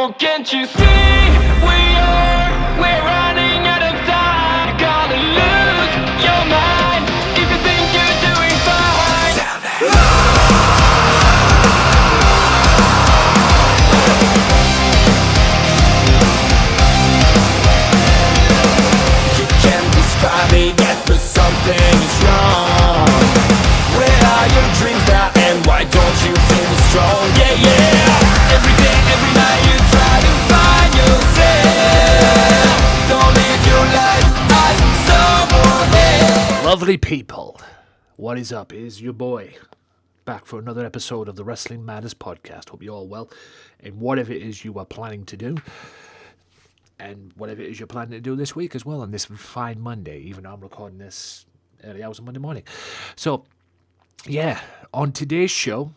Oh, can't you see? We're running out of time. You gotta lose your mind if you think you're doing fine. You can't describe it yet, but something is wrong. Where are your dreams now, and why don't you feel strong? Yeah, yeah. Every day, every night you try to find yourself. Don't live your life as someone else. Lovely people, what is up? Is your boy back for another episode of the Wrestling Matters podcast. Hope you're all well, and whatever it is you are planning to do, and whatever it is you're planning to do this week as well on this fine Monday, even though I'm recording this early hours on Monday morning. So, yeah, on today's show,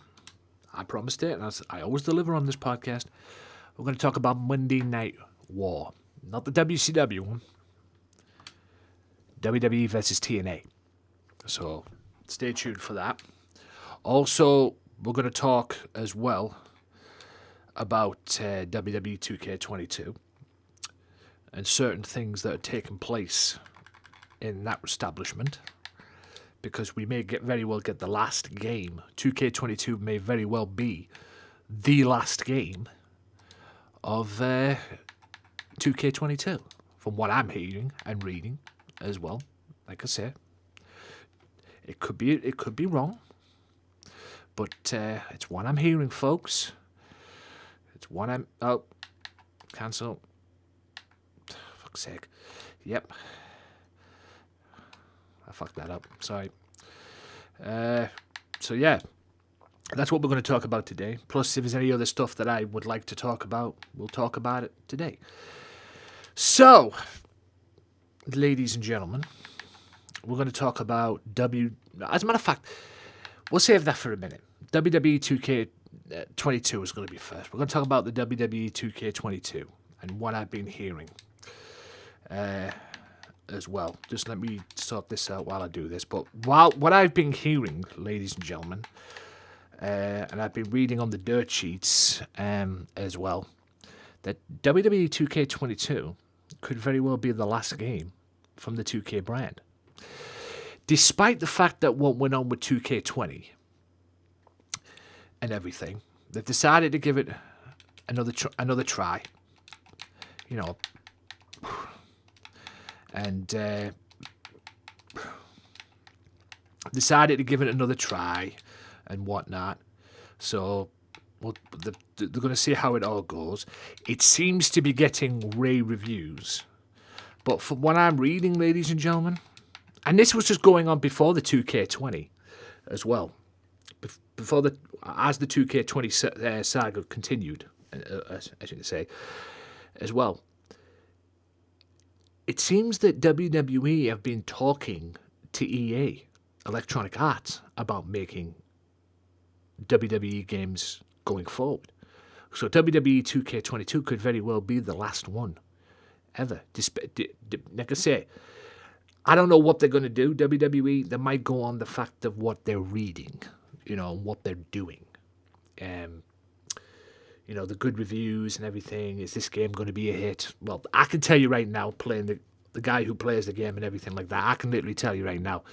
I promised it, and I always deliver on this podcast, we're going to talk about Monday Night War. Not the WCW one. WWE versus TNA. So, stay tuned for that. Also, we're going to talk as well about WWE 2K22 and certain things that are taking place in that establishment, because we may very well get the last game. 2K22 may very well be the last game of 2K22, from what I'm hearing and reading as well. Like I said, it could be wrong, but it's what I'm hearing, folks. It's what I'm... Oh, cancel. Fuck's sake. Yep. I fucked that up. Sorry. So yeah, that's what we're going to talk about today. Plus, if there's any other stuff that I would like to talk about, we'll talk about it today. So, ladies and gentlemen, we're going to talk about As a matter of fact, we'll save that for a minute. WWE 2K22 is going to be first. We're going to talk about the WWE 2K22 and what I've been hearing as well. Just let me sort this out while I do this. But what I've been hearing, ladies and gentlemen, and I've been reading on the dirt sheets as well, that WWE 2K22 could very well be the last game from the 2K brand. Despite the fact that what went on with 2K20 and everything, they've decided to give it another try. You know, and decided to give it another try and whatnot. So they're going to see how it all goes. It seems to be getting rave reviews. But from what I'm reading, ladies and gentlemen, and this was just going on before the 2K20 as well, as the 2K20 saga continued, as you can say, as well. It seems that WWE have been talking to EA, Electronic Arts, about making WWE games going forward. So WWE 2K22 could very well be the last one ever. Like I say, I don't know what they're going to do, WWE. They might go on the fact of what they're reading, what they're doing. The good reviews and everything. Is this game going to be a hit? Well, I can tell you right now, playing the guy who plays the game and everything like that, I can literally tell you right now,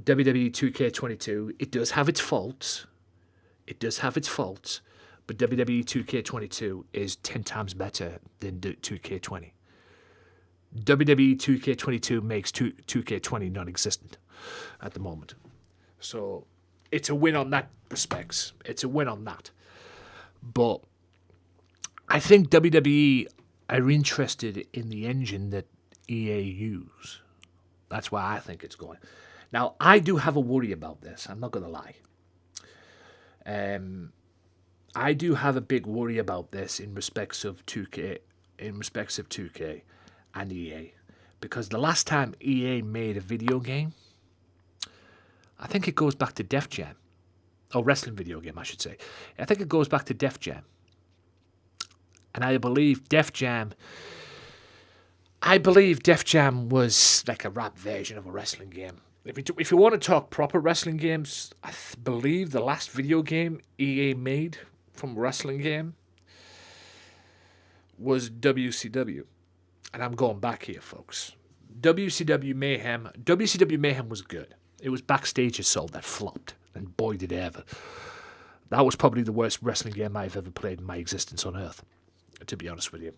WWE 2K22, it does have its faults. But WWE 2K22 is 10 times better than 2K20. WWE 2K22 makes 2K20 non-existent at the moment. So it's a win on that respects. It's a win on that. But I think WWE are interested in the engine that EA use. That's why I think it's going. Now, I do have a worry about this. I'm not going to lie. I do have a big worry about this in respects of 2K and EA. Because the last time EA made a video game, I think it goes back to Def Jam. Or wrestling video game, I should say. I think it goes back to Def Jam. And I believe Def Jam was like a rap version of a wrestling game. If you want to talk proper wrestling games, I believe the last video game EA made from a wrestling game was WCW. And I'm going back here, folks. WCW Mayhem was good. It was Backstage Assault that flopped. And boy, did it ever. That was probably the worst wrestling game I've ever played in my existence on Earth, to be honest with you.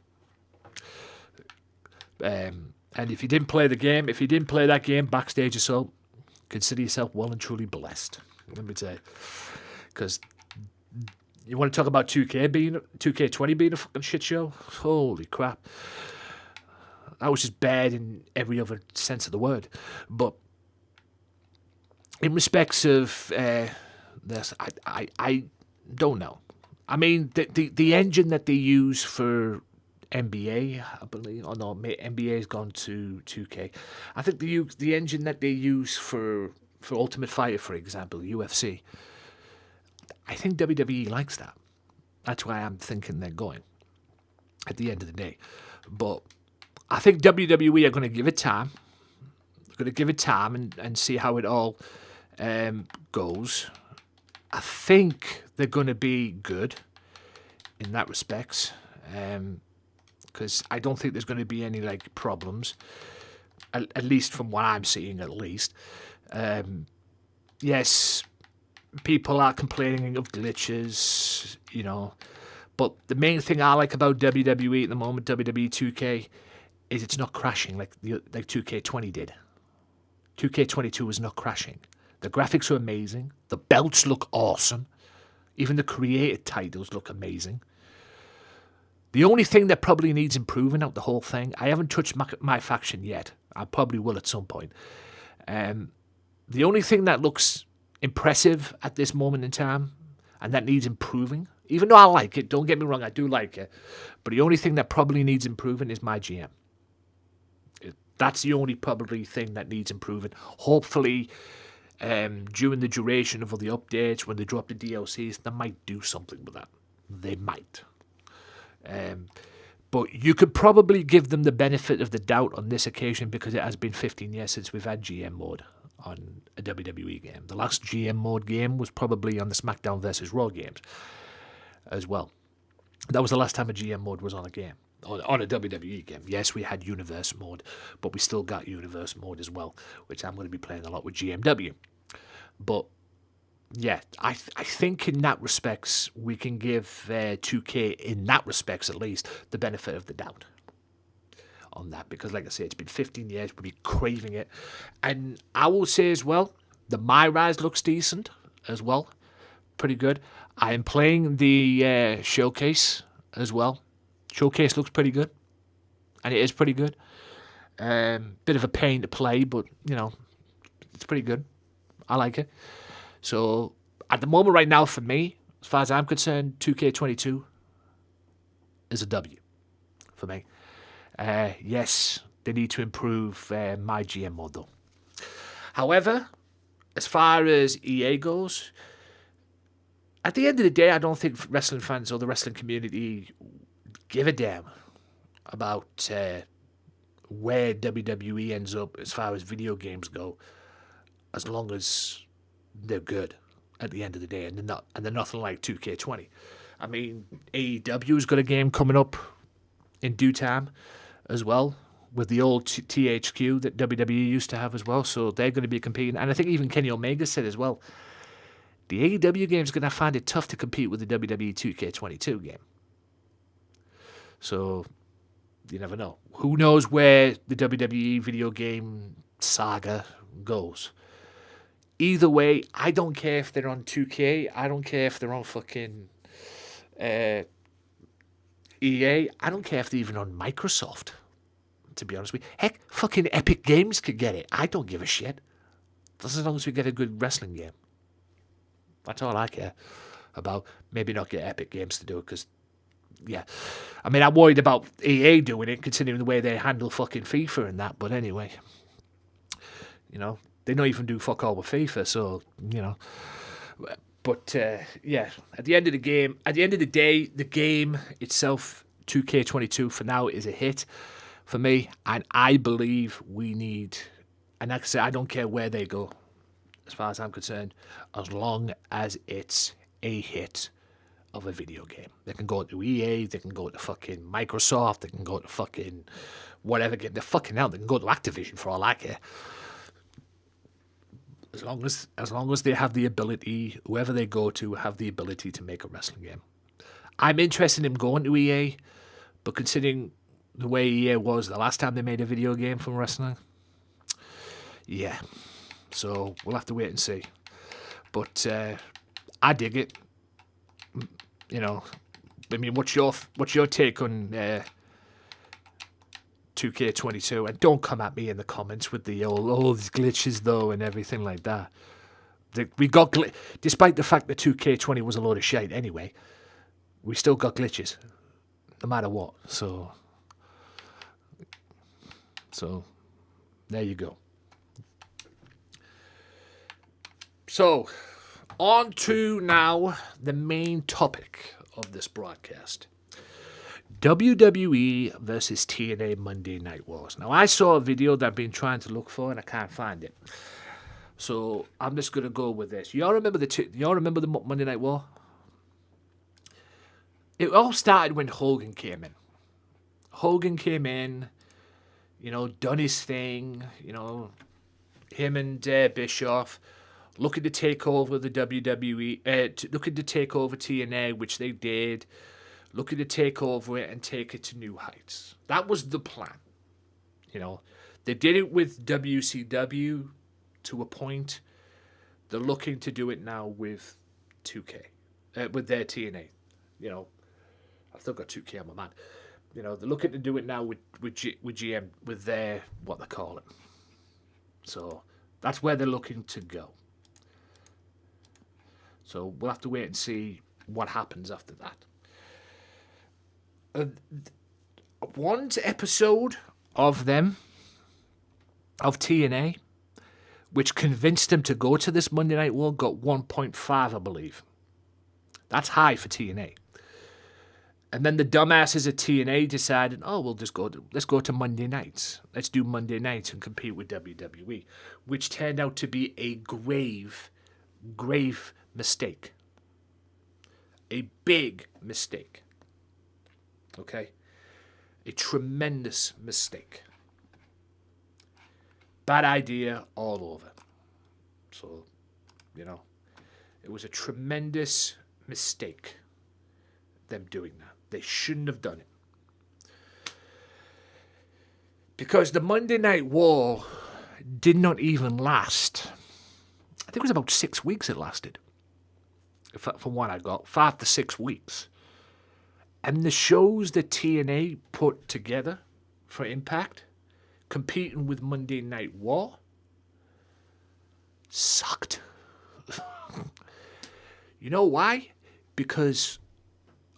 And if you didn't play that game, Backstage Assault, consider yourself well and truly blessed. Let me tell you. Because you want to talk about 2K20 being a fucking shit show? Holy crap. That was just bad in every other sense of the word. But in respects of this, I don't know. I mean, the engine that they use for NBA, I believe, or no, NBA's gone to 2K. I think the engine that they use for Ultimate Fighter, for example, UFC, I think WWE likes that. That's why I'm thinking they're going at the end of the day. But I think WWE are going to give it time. They're going to give it time and see how it all goes. I think they're going to be good in that respect. Because I don't think there's going to be any problems, at least from what I'm seeing, at least. Yes, people are complaining of glitches, but the main thing I like about WWE at the moment, WWE 2K, is it's not crashing like 2K20 did. 2K22 was not crashing. The graphics are amazing. The belts look awesome. Even the created titles look amazing. The only thing that probably needs improving out the whole thing, I haven't touched my faction yet. I probably will at some point. The only thing that looks impressive at this moment in time, and that needs improving, even though I like it, don't get me wrong, I do like it, but the only thing that probably needs improving is my GM. That's the only probably thing that needs improving. Hopefully, during the duration of all the updates, when they drop the DLCs, they might do something with that. They might. But you could probably give them the benefit of the doubt on this occasion because it has been 15 years since we've had GM mode on a WWE game. The last GM mode game was probably on the SmackDown vs. Raw games as well. That was the last time a GM mode was on a game, on a WWE game. Yes, we had Universe mode, but we still got Universe mode as well, which I'm going to be playing a lot with GMW. But yeah, I think in that respects, we can give 2K, in that respects at least, the benefit of the doubt on that. Because like I say, it's been 15 years, we'll be craving it. And I will say as well, the My Rise looks decent as well. Pretty good. I am playing the Showcase as well. Showcase looks pretty good. And it is pretty good. Bit of a pain to play, but, it's pretty good. I like it. So, at the moment right now, for me, as far as I'm concerned, 2K22 is a W for me. Yes, they need to improve my GM mode, though. However, as far as EA goes, at the end of the day, I don't think wrestling fans or the wrestling community give a damn about where WWE ends up as far as video games go, as long as they're good at the end of the day, and they're nothing like 2K20. I mean, AEW's got a game coming up in due time as well, with the old THQ that WWE used to have as well, so they're going to be competing. And I think even Kenny Omega said as well, the AEW game is going to find it tough to compete with the WWE 2K22 game. So, you never know. Who knows where the WWE video game saga goes. Either way, I don't care if they're on 2K. I don't care if they're on fucking EA. I don't care if they're even on Microsoft, to be honest with you. Heck, fucking Epic Games could get it. I don't give a shit. Just as long as we get a good wrestling game. That's all I care about. Maybe not get Epic Games to do it, because, yeah. I mean, I'm worried about EA doing it, considering the way they handle fucking FIFA and that, but anyway. They don't even do fuck all with FIFA, so, But, yeah, at the end of the day, the game itself, 2K22, for now, is a hit for me. And I believe we need, and like I say, I don't care where they go, as far as I'm concerned, as long as it's a hit of a video game. They can go to EA, they can go to fucking Microsoft, they can go to fucking whatever game. They're fucking out. They can go to Activision for all I care. As long as they have the ability, whoever they go to have the ability to make a wrestling game. I'm interested in going to EA, but considering the way EA was the last time they made a video game from wrestling, yeah. So we'll have to wait and see. But I dig it. You know, I mean, what's your take on 2K22? And don't come at me in the comments with the these glitches though and everything like that. We got despite the fact that 2K20 was a load of shit anyway. We still got glitches, no matter what. So there you go. So, on to now the main topic of this broadcast. WWE versus TNA Monday Night Wars. Now, I saw a video that I've been trying to look for and I can't find it. So, I'm just going to go with this. Y'all remember the Monday Night War? It all started when Hogan came in. Hogan came in, done his thing, him and Bischoff looking to take over the WWE, looking to take over TNA, which they did, looking to take over it and take it to new heights. That was the plan. They did it with WCW to a point. They're looking to do it now with 2K, with their TNA. I've still got 2K on my man. They're looking to do it now with GM, with their, what they call it. So that's where they're looking to go. So we'll have to wait and see what happens after that. One episode of TNA, which convinced them to go to this Monday Night War, got 1.5, I believe. That's high for TNA. And then the dumbasses at TNA decided, let's go to Monday nights. Let's do Monday nights and compete with WWE, which turned out to be a grave mistake. A big mistake. Okay? A tremendous mistake. Bad idea all over. So, it was a tremendous mistake, them doing that. They shouldn't have done it. Because the Monday Night War did not even last. I think it was about 6 weeks it lasted. From what I got, 5 to 6 weeks. And the shows that TNA put together for Impact, competing with Monday Night War, sucked. You know why? Because,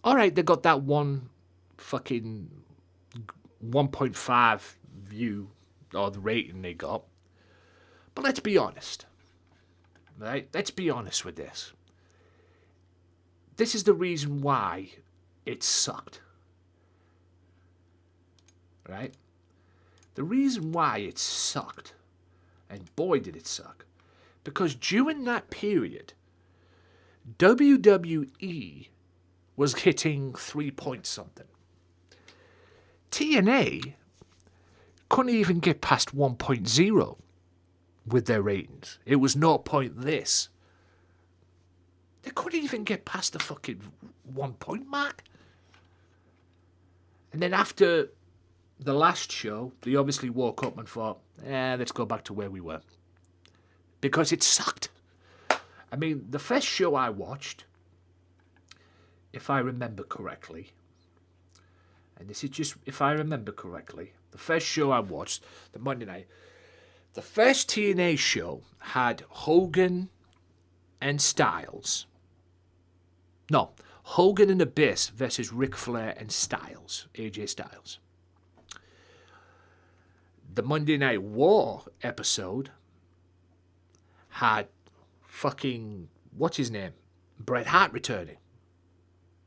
alright, they got that one fucking 1.5 view, or the rating they got. But let's be honest. Right? Let's be honest with this. This is the reason why it sucked. Right? The reason why it sucked, and boy did it suck, because during that period, WWE was hitting 3 point something. TNA couldn't even get past 1.0 with their ratings. It was 0 point this. They couldn't even get past the fucking 1 point mark. And then after the last show, they obviously woke up and thought, let's go back to where we were. Because it sucked. I mean, the first show I watched, if I remember correctly, and this is just if I remember correctly, the first show I watched, the Monday night, the first TNA show had Hogan and Styles. No, Hogan and Abyss versus Ric Flair and Styles, AJ Styles. The Monday Night War episode had fucking, what's his name? Bret Hart returning.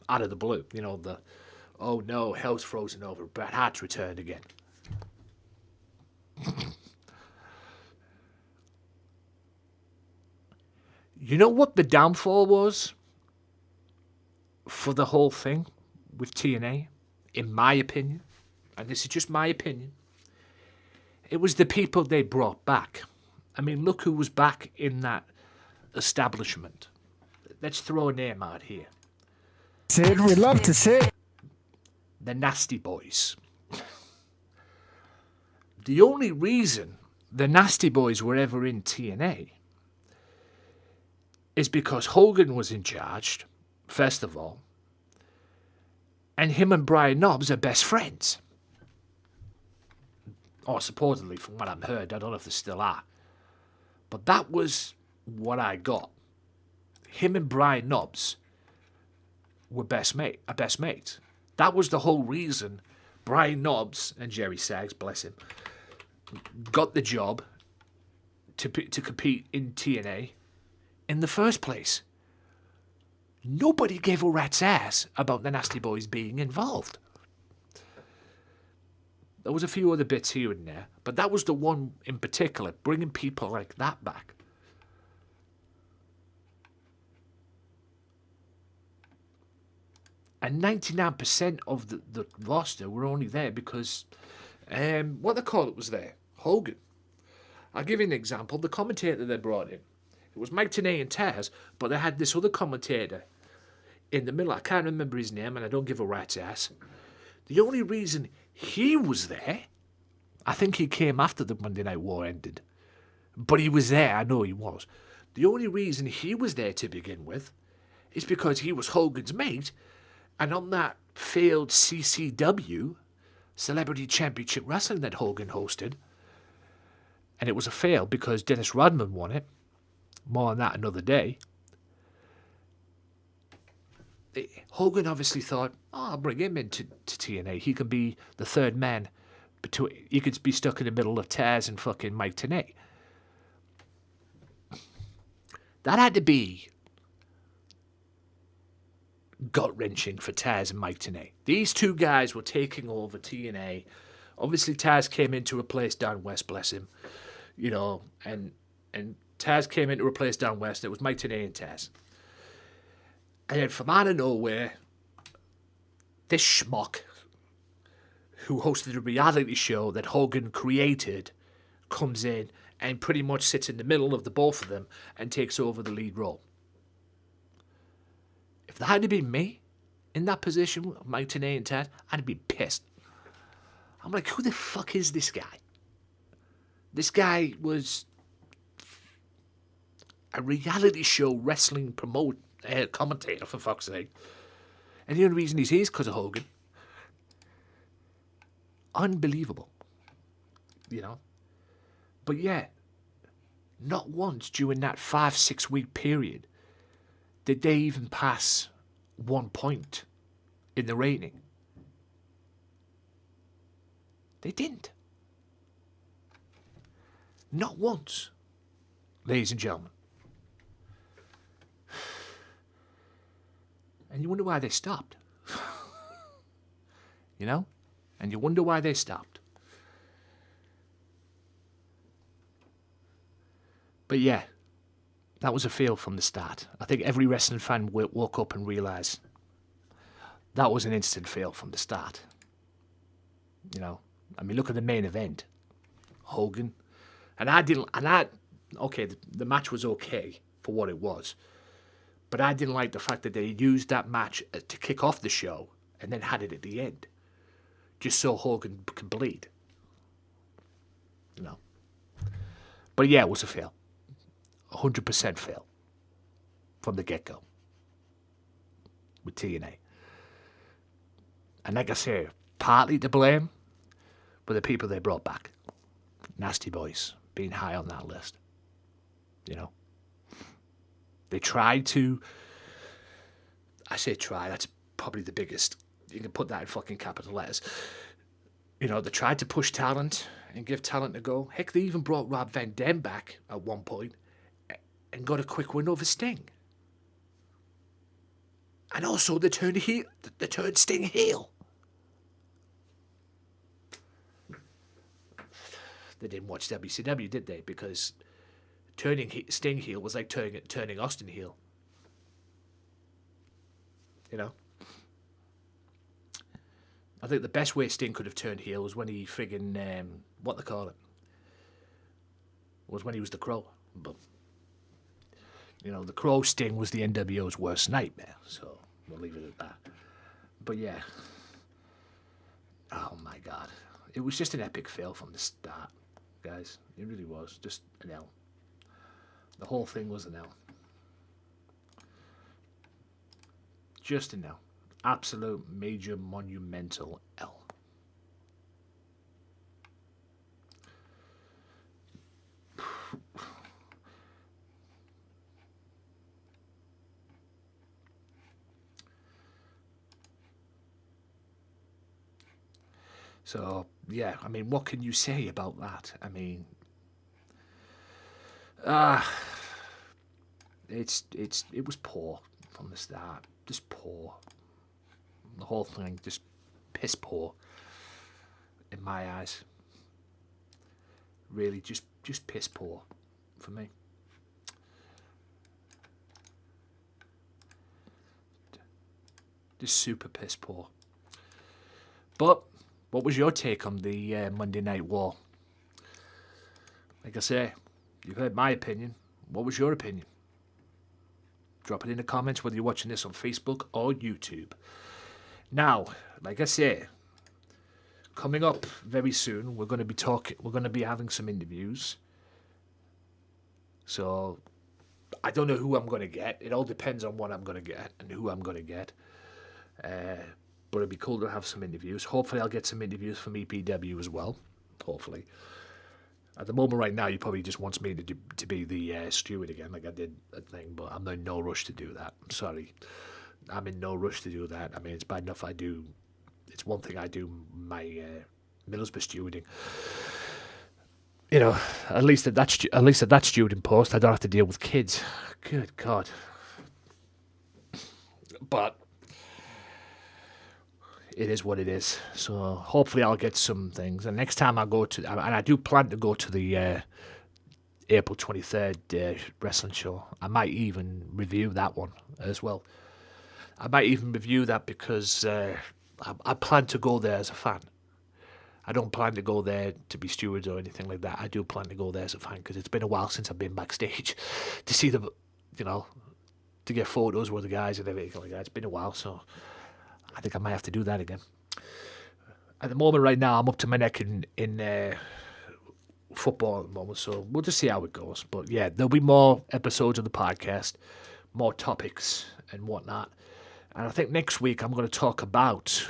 Out of the blue. Oh no, hell's frozen over. Bret Hart's returned again. You know what the downfall was for the whole thing with TNA, in my opinion, and this is just my opinion, it was the people they brought back. I mean, look who was back in that establishment. Let's throw a name out here. Sid, we'd love to see. The Nasty Boys. The only reason the Nasty Boys were ever in TNA is because Hogan was in charge, first of all, and him and Brian Knobbs are best friends. Or supposedly, from what I've heard, I don't know if they still are. But that was what I got. Him and Brian Knobbs were best mates. That was the whole reason Brian Knobbs and Jerry Saggs, bless him, got the job to compete in TNA in the first place. Nobody gave a rat's ass about the Nasty Boys being involved. There was a few other bits here and there, but that was the one in particular, bringing people like that back. And 99% of the roster were only there because, what they call it was there, Hogan. I'll give you an example. The commentator they brought in, it was Mike Tenay and Taz, but they had this other commentator in the middle. I can't remember his name, and I don't give a rat's ass. The only reason he was there, I think he came after the Monday Night War ended, but he was there, I know he was. The only reason he was there to begin with is because he was Hogan's mate, and on that failed CCW, Celebrity Championship Wrestling, that Hogan hosted, and it was a fail because Dennis Rodman won it, more on that another day, Hogan obviously thought, I'll bring him into TNA. He can be the third man. He could be stuck in the middle of Taz and fucking Mike Tenay. That had to be gut-wrenching for Taz and Mike Tenay. These two guys were taking over TNA. Obviously, Taz came in to replace Don West, bless him. You know, and Taz came in to replace Don West. It was Mike Tenay and Taz. And then from out of nowhere, this schmuck who hosted a reality show that Hogan created comes in and pretty much sits in the middle of the both of them and takes over the lead role. If that had been me in that position, Mike Tenay and Taz, I'd be pissed. I'm like, who the fuck is this guy? This guy was a reality show wrestling commentator, for fuck's sake. And the only reason he's here is because of Hogan. Unbelievable. You know? But yeah, not once during that 5-6 week period did they even pass 1 point in the rating. They didn't. Not once, ladies and gentlemen. And you wonder why they stopped. You know? And you wonder why they stopped. But yeah, that was a fail from the start. I think every wrestling fan woke up and realised that was an instant fail from the start. You know? I mean, look at the main event. Hogan. Okay, the match was okay for what it was. But I didn't like the fact that they used that match to kick off the show and then had it at the end. Just so Hogan could bleed. You know. But yeah, it was a fail. 100% fail. From the get-go. With TNA. And like I say, partly to blame were the people they brought back. Nasty Boys being high on that list. You know. They tried to, I say try, that's probably the biggest, you can put that in fucking capital letters. You know, they tried to push talent and give talent a go. Heck, they even brought Rob Van Dam back at one point and got a quick win over Sting. And also they turned Sting heel. They didn't watch WCW, did they? Because turning Sting heel was like turning Austin heel. You know? I think the best way Sting could have turned heel was when he friggin' what they call it, was when he was the Crow. But the Crow Sting was the NWO's worst nightmare. So we'll leave it at that. But yeah, oh my God, it was just an epic fail from the start, guys. It really was just an L. The whole thing was an L. Just an L. Absolute major monumental L. So, yeah, I mean, what can you say about that? I mean, it was poor from the start. Just poor. The whole thing just piss poor in my eyes. Really, just piss poor for me. Just super piss poor. But what was your take on the Monday Night War? Like I say, you've heard my opinion. What was your opinion? Drop it in the comments whether you're watching this on Facebook or YouTube. Now, like I say, coming up very soon, we're going to be having some interviews. So I don't know who I'm going to get. It all depends on what I'm going to get and who I'm going to get. But it'd be cool to have some interviews. Hopefully I'll get some interviews from EPW as well. Hopefully. At the moment right now, he probably just wants me to be the steward again, like I did that thing. But I'm in no rush to do that. I'm sorry. I'm in no rush to do that. I mean, it's bad enough I do. It's one thing I do my Middlesbrough stewarding. At least at that stewarding post, I don't have to deal with kids. Good God. But it is what it is. So hopefully I'll get some things. And next time I go to, and I do plan to go to the April 23rd wrestling show. I might even review that one as well. I might even review that because I plan to go there as a fan. I don't plan to go there to be stewards or anything like that. I do plan to go there as a fan because it's been a while since I've been backstage to see them, to get photos with the guys and everything like that. It's been a while, so I think I might have to do that again. At the moment right now, I'm up to my neck in football at the moment, so we'll just see how it goes. But yeah, there'll be more episodes of the podcast, more topics and whatnot. And I think next week I'm going to talk about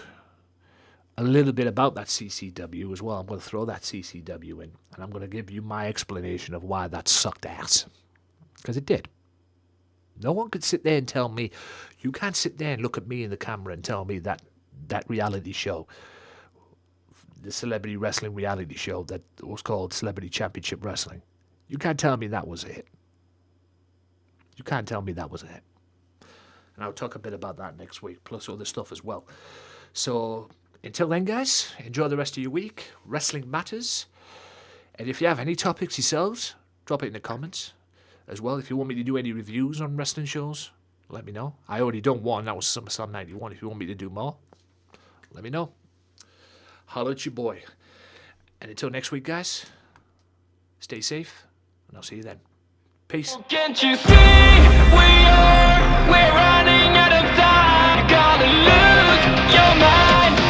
a little bit about that CCW as well. I'm going to throw that CCW in, and I'm going to give you my explanation of why that sucked ass. Because it did. No one could sit there and tell me, you can't sit there and look at me in the camera and tell me that reality show, the celebrity wrestling reality show that was called Celebrity Championship Wrestling, you can't tell me that was a hit. You can't tell me that was a hit. And I'll talk a bit about that next week, plus other stuff as well. So until then, guys, enjoy the rest of your week. Wrestling matters. And if you have any topics yourselves, drop it in the comments as well. If you want me to do any reviews on wrestling shows, let me know. I already done one. That was SummerSlam 91. If you want me to do more, let me know. Holler at your boy. And until next week, guys, stay safe, and I'll see you then. Peace. Can't you see we're running out of time? You're gonna lose your mind.